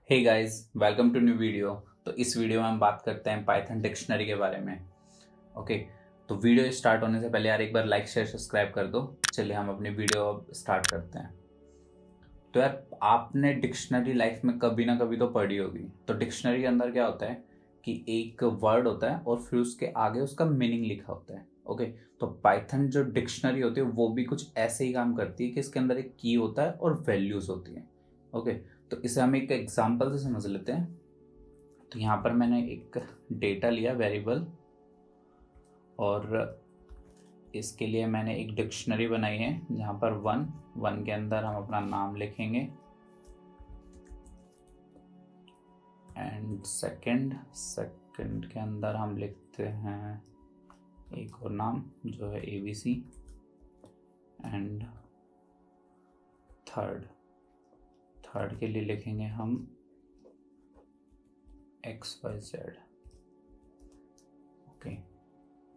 Hey guys, welcome to new video. तो इस video में हम बात करते हैं पाइथन डिक्शनरी के बारे में। ओके, तो वीडियो स्टार्ट होने से पहले यार एक बार लाइक शेयर सब्सक्राइब कर दो। चलिए हम अपनी वीडियो अब स्टार्ट करते हैं। तो यार आपने डिक्शनरी लाइफ में कभी ना कभी तो पढ़ी होगी। तो डिक्शनरी के अंदर क्या होता है कि एक वर्ड होता है और फिर उसके आगे उसका मीनिंग लिखा होता है। ओके, तो पाइथन जो डिक्शनरी होती है वो भी कुछ ऐसे ही काम करती है कि इसके अंदर एक की होता है और वैल्यूज होती है। ओके, तो इसे हम एक एग्जांपल से समझ लेते हैं। तो यहाँ पर मैंने एक डेटा लिया वेरिएबल, और इसके लिए मैंने एक डिक्शनरी बनाई है जहाँ पर वन के अंदर हम अपना नाम लिखेंगे एंड सेकंड के अंदर हम लिखते हैं एक और नाम जो है ABC एंड थर्ड के लिए लिखेंगे हम XYZ। ओके,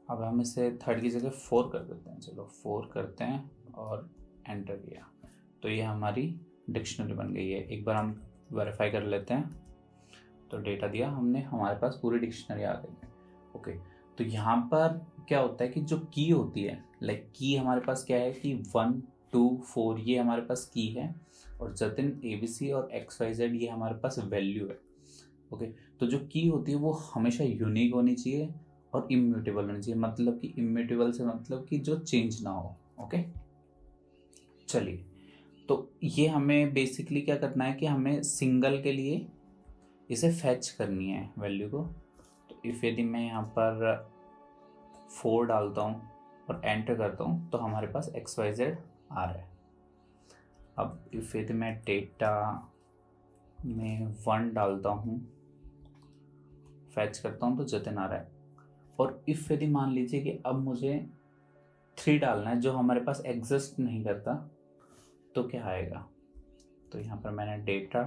अब हम इसे थर्ड की जगह 4 कर देते हैं। चलो 4 करते हैं और एंटर किया, तो ये हमारी डिक्शनरी बन गई है। एक बार हम वेरीफाई कर लेते हैं। तो डेटा दिया हमने, हमारे पास पूरी डिक्शनरी आ गई है। ओके, तो यहाँ पर क्या होता है कि जो की होती है, लाइक की हमारे पास क्या है कि 1 2 4 ये हमारे पास की है, और जतिन ABC और XYZ ये हमारे पास वैल्यू है। ओके, तो जो की होती है वो हमेशा यूनिक होनी चाहिए और इम्यूटेबल होनी चाहिए। मतलब कि इम्यूटेबल से मतलब कि जो चेंज ना हो। ओके, चलिए, तो ये हमें बेसिकली क्या करना है कि हमें सिंगल के लिए इसे फैच करनी है वैल्यू को। तो इफ यदि मैं यहाँ पर 4 डालता हूँ और एंटर करता हूँ तो हमारे पास XYZ आ रहा है। अब इफ यदि मैं डेटा में 1 डालता हूँ, फैच करता हूँ तो जतिन आ रहा है। और इफ यदि मान लीजिए कि अब मुझे 3 डालना है जो हमारे पास एग्जिस्ट नहीं करता, तो क्या आएगा। तो यहाँ पर मैंने डेटा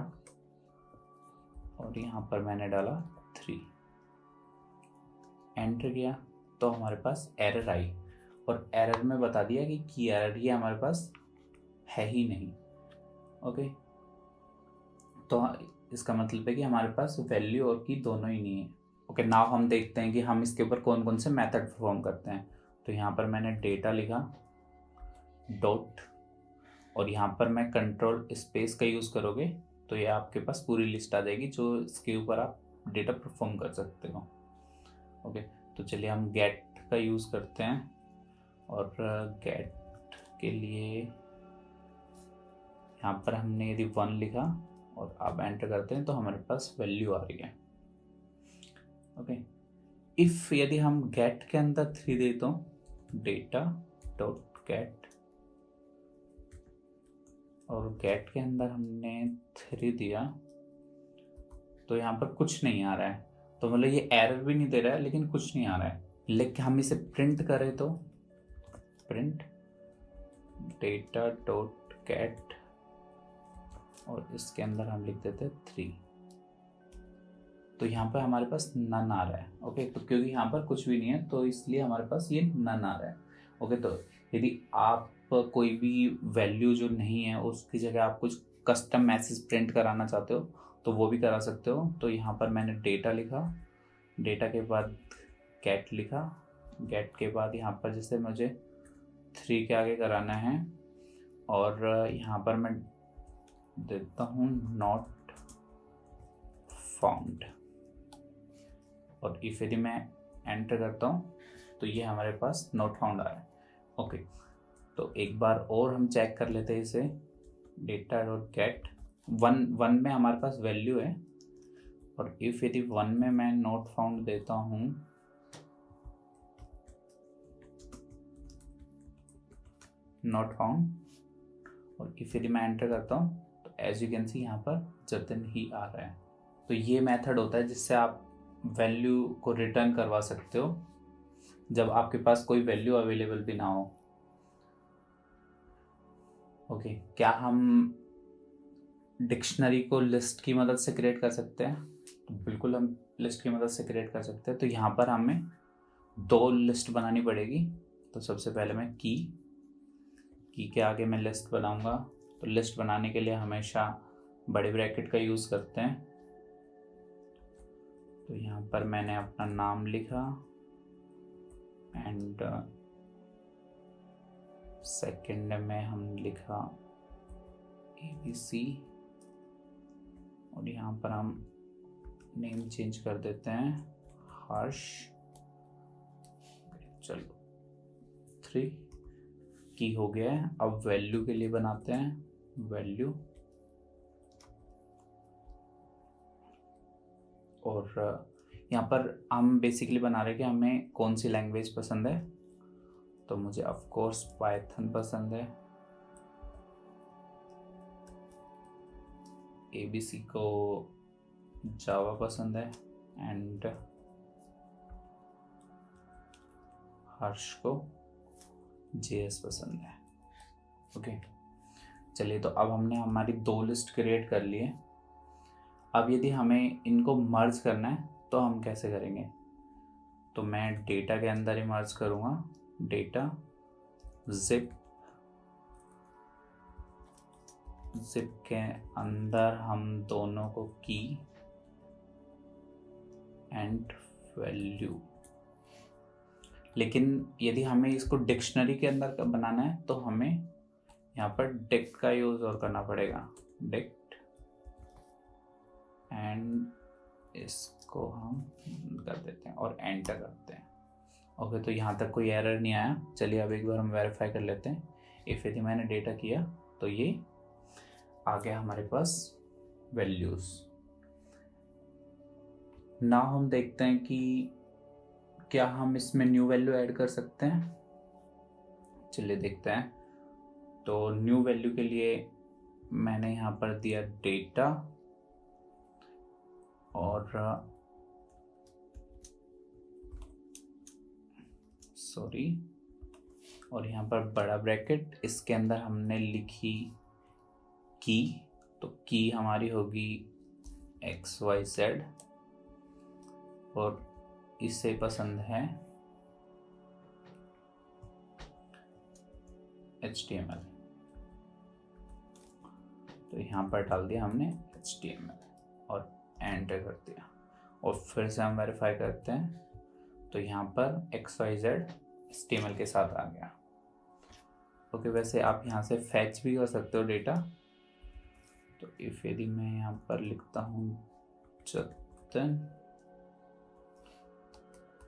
और यहाँ पर मैंने डाला 3, एंटर किया तो हमारे पास एरर आई, और एरर में बता दिया कि की एरर ये हमारे पास है ही नहीं। ओके, तो इसका मतलब है कि हमारे पास वैल्यू और की दोनों ही नहीं है। ओके, नाउ हम देखते हैं कि हम इसके ऊपर कौन कौन से मेथड परफॉर्म करते हैं। तो यहाँ पर मैंने डेटा लिखा डॉट, और यहाँ पर मैं कंट्रोल स्पेस का यूज़ करोगे तो ये आपके पास पूरी लिस्ट आ जाएगी जो इसके ऊपर आप डेटा परफॉर्म कर सकते हो। ओके, तो चलिए हम गेट का यूज़ करते हैं, और गेट के लिए यहाँ पर हमने यदि 1 लिखा और अब एंटर करते हैं तो हमारे पास वैल्यू आ रही है। ओके, इफ यदि हम गेट के अंदर 3 दे तो डेटा डॉट गेट, और गेट के अंदर हमने 3 दिया तो यहाँ पर कुछ नहीं आ रहा है। तो मतलब ये एरर भी नहीं दे रहा है लेकिन कुछ नहीं आ रहा है। लेकिन हम इसे प्रिंट करें तो प्रिंट डेटा डॉट गेट, और इसके अंदर हम लिख देते 3, तो यहाँ पर हमारे पास नन आ रहा है। ओके, तो क्योंकि यहाँ पर कुछ भी नहीं है तो इसलिए हमारे पास ये नन आ रहा है। ओके, तो यदि आप कोई भी वैल्यू जो नहीं है उसकी जगह आप कुछ कस्टम मैसेज प्रिंट कराना चाहते हो तो वो भी करा सकते हो। तो यहाँ पर मैंने डेटा लिखा, डेटा के बाद गेट लिखा, गेट के बाद यहाँ पर जैसे मुझे 3 के आगे कराना है, और यहाँ पर मैं देता हूँ नॉट फाउंड, और इफ यदि मैं एंटर करता हूँ तो ये हमारे पास नॉट फाउंड आ रहा है। ओके, तो एक बार और हम चेक कर लेते हैं इसे। डेटा डॉट गेट 1 में हमारे पास वैल्यू है, और इफ यदि 1 में मैं नॉट फाउंड देता हूँ नॉट फाउंड, और इफ यदि मैं एंटर करता हूँ तो एज यू कैन सी यहाँ पर जतिन ही आ रहा है। तो ये मेथड होता है जिससे आप वैल्यू को रिटर्न करवा सकते हो जब आपके पास कोई वैल्यू अवेलेबल भी ना हो। ओके, क्या हम डिक्शनरी को लिस्ट की मदद से क्रिएट कर सकते हैं? तो बिल्कुल हम लिस्ट की मदद से क्रिएट कर सकते हैं। तो यहाँ पर हमें 2 लिस्ट बनानी पड़ेगी। तो सबसे पहले मैं की के आगे मैं लिस्ट बनाऊंगा। तो लिस्ट बनाने के लिए हमेशा बड़े ब्रैकेट का यूज़ करते हैं, तो यहाँ पर मैंने अपना नाम लिखा एंड सेकंड में हम लिखा ABC और यहाँ पर हम नेम चेंज कर देते हैं हर्ष। चलो 3 की हो गया है। अब वैल्यू के लिए बनाते हैं वैल्यू और यहाँ पर हम बेसिकली बना रहे हैं कि हमें कौन सी लैंग्वेज पसंद है। तो मुझे ऑफ कोर्स पाइथन पसंद है। ABC को जावा पसंद है एंड हर्ष को JS पसंद है। ओके चलिए, तो अब हमने हमारी 2 लिस्ट क्रिएट कर ली है। अब यदि हमें इनको मर्ज करना है तो हम कैसे करेंगे? तो मैं डेटा के अंदर ही मर्ज करूँगा। डेटा जिप के अंदर हम दोनों को की एंड वैल्यू। लेकिन यदि हमें इसको डिक्शनरी के अंदर बनाना है तो हमें यहाँ पर डिक्ट का यूज और करना पड़ेगा। डिक्ट एंड इसको हम कर देते हैं और एंटर करते हैं। ओके, तो यहाँ तक कोई एरर नहीं आया। चलिए अब एक बार हम वेरीफाई कर लेते हैं। इफ यदि मैंने डेटा किया तो ये आ गया हमारे पास वैल्यूज। नाउ हम देखते हैं कि क्या हम इसमें न्यू वैल्यू ऐड कर सकते हैं। चलिए देखते हैं। तो न्यू वैल्यू के लिए मैंने यहाँ पर दिया डेटा और और यहाँ पर बड़ा ब्रैकेट, इसके अंदर हमने लिखी की। तो की हमारी होगी XYZ और इसे पसंद है HTML। तो यहाँ पर डाल दिया हमने HTML और एंटर कर दिया और फिर से हम वेरीफाई करते हैं। तो यहाँ पर XYZ HTML के साथ आ गया। ओके, वैसे आप यहाँ से फैच भी कर सकते हो डेटा। तो इफ यदि मैं यहाँ पर लिखता हूँ जतन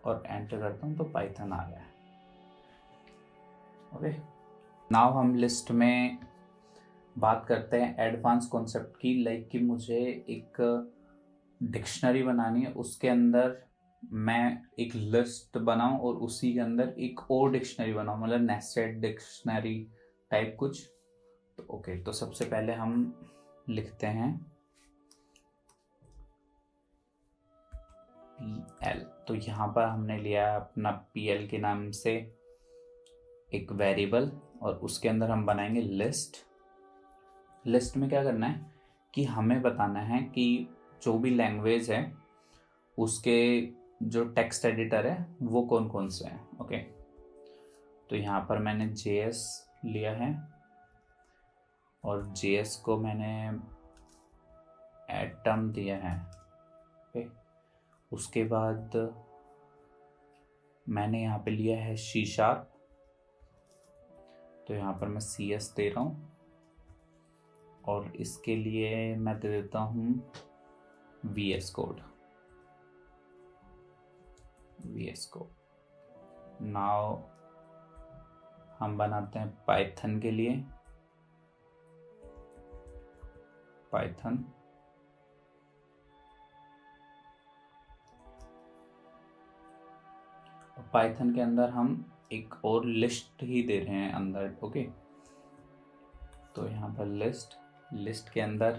और एंटर करता हूँ तो पाइथन आ गया। ओके, नाउ हम लिस्ट में बात करते हैं एडवांस कॉन्सेप्ट की। लाइक कि मुझे एक डिक्शनरी बनानी है, उसके अंदर मैं एक लिस्ट बनाऊं और उसी के अंदर एक और डिक्शनरी बनाऊं, मतलब नेस्टेड डिक्शनरी टाइप कुछ। तो ओके, तो सबसे पहले हम लिखते हैं PL। तो यहाँ पर हमने लिया अपना PL के नाम से एक वेरिएबल और उसके अंदर हम बनाएंगे लिस्ट। लिस्ट में क्या करना है कि हमें बताना है कि जो भी लैंग्वेज है उसके जो टेक्स्ट एडिटर है वो कौन कौन से हैं। ओके, तो यहाँ पर मैंने JS लिया है और JS को मैंने एटम दिया है। ओके, उसके बाद मैंने यहाँ पे लिया है C#। तो यहाँ पर मैं CS दे रहा हूँ और इसके लिए मैं दे देता हूँ VS कोड। नाउ हम बनाते हैं पाइथन के लिए पाइथन। पाइथन के अंदर हम एक और लिस्ट ही दे रहे हैं अंदर। ओके, तो यहाँ पर लिस्ट के अंदर,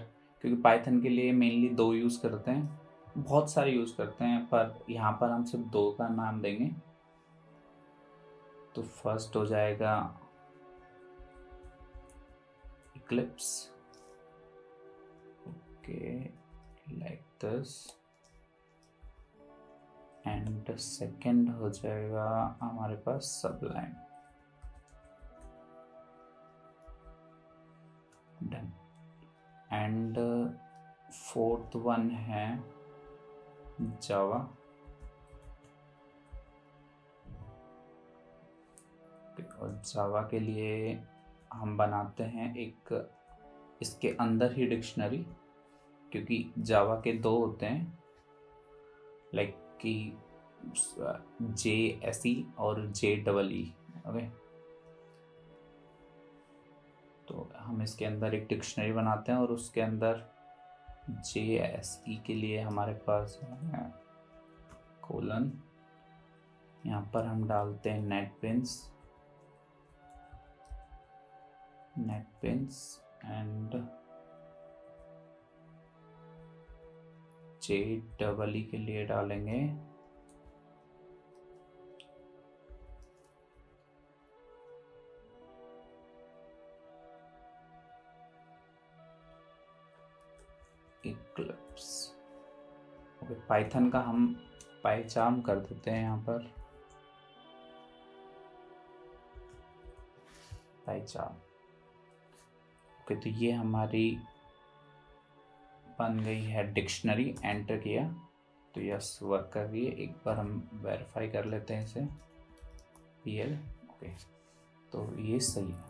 क्योंकि पाइथन के लिए मेनली 2 यूज़ करते हैं, बहुत सारे यूज़ करते हैं, पर यहाँ पर हम सिर्फ 2 का नाम देंगे। तो फर्स्ट हो जाएगा Eclipse। Okay, like this. And second हो जाएगा हमारे पास Sublime। Done. And fourth one है जावा, और जावा के लिए हम बनाते हैं एक इसके अंदर ही डिक्शनरी, क्योंकि जावा के दो होते हैं, लाइक कि JSE और JEE। ओके, तो हम इसके अंदर एक डिक्शनरी बनाते हैं और उसके अंदर JSE के लिए हमारे पास है कोलन, यहाँ पर हम डालते हैं नेटबिन्स एंड JEE के लिए डालेंगे इक्लिप्स। ओके, पाइथन का हम पाइचार्म कर देते हैं यहाँ पर, पाइचार्म। ओके, तो ये हमारी बन गई है डिक्शनरी, एंटर किया तो यस वर्क कर रही है। एक बार हम वेरीफाई कर लेते हैं इसे, PL। ओके, तो ये सही है।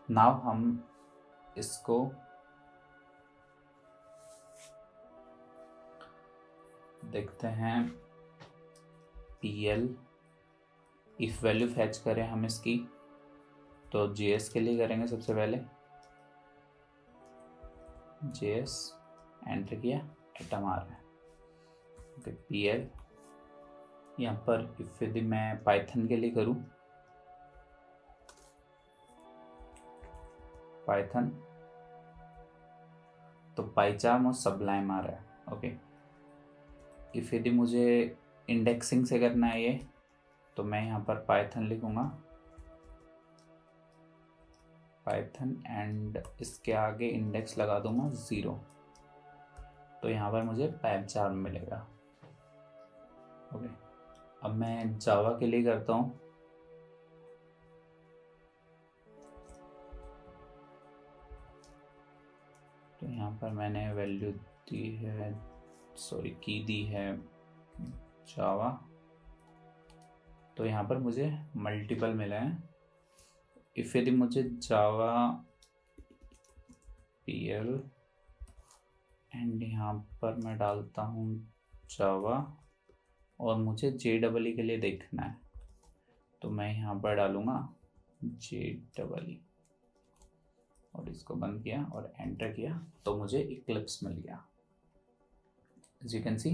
नाउ हम इसको देखते हैं, PL इफ वैल्यू फैच करें हम इसकी, तो JS के लिए करेंगे सबसे पहले, JS एंटर किया, एटम आ रहा है। ओके, PL यहाँ पर इफ यदि मैं पाइथन के लिए करूँ, पाइथन, तो पाइचार्म और सबलाइम आ रहा है। ओके, इफ यदि मुझे इंडेक्सिंग से करना है ये, तो मैं यहाँ पर पाइथन लिखूँगा, पाइथन एंड इसके आगे इंडेक्स लगा दूंगा 0, तो यहाँ पर मुझे पाइचार्म मिलेगा। ओके, अब मैं जावा के लिए करता हूँ, तो यहाँ पर मैंने वैल्यू दी है, की दी है जावा, तो यहाँ पर मुझे मल्टीपल मिले हैं। इफ यदि मुझे जावा PL एंड यहाँ पर मैं डालता हूँ जावा, और मुझे JEE के लिए देखना है, तो मैं यहाँ पर डालूँगा JEE और इसको बंद किया और एंटर किया, तो मुझे इक्लिप्स मिल गया, as you can see.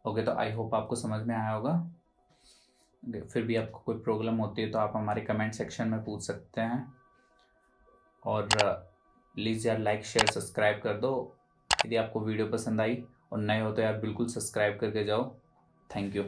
Okay, तो आई होप आपको समझ में आया होगा। फिर भी आपको कोई प्रॉब्लम होती है तो आप हमारे कमेंट सेक्शन में पूछ सकते हैं, और प्लीज़ यार लाइक शेयर सब्सक्राइब कर दो यदि आपको वीडियो पसंद आई, और नए हो तो यार बिल्कुल सब्सक्राइब करके जाओ। Thank you.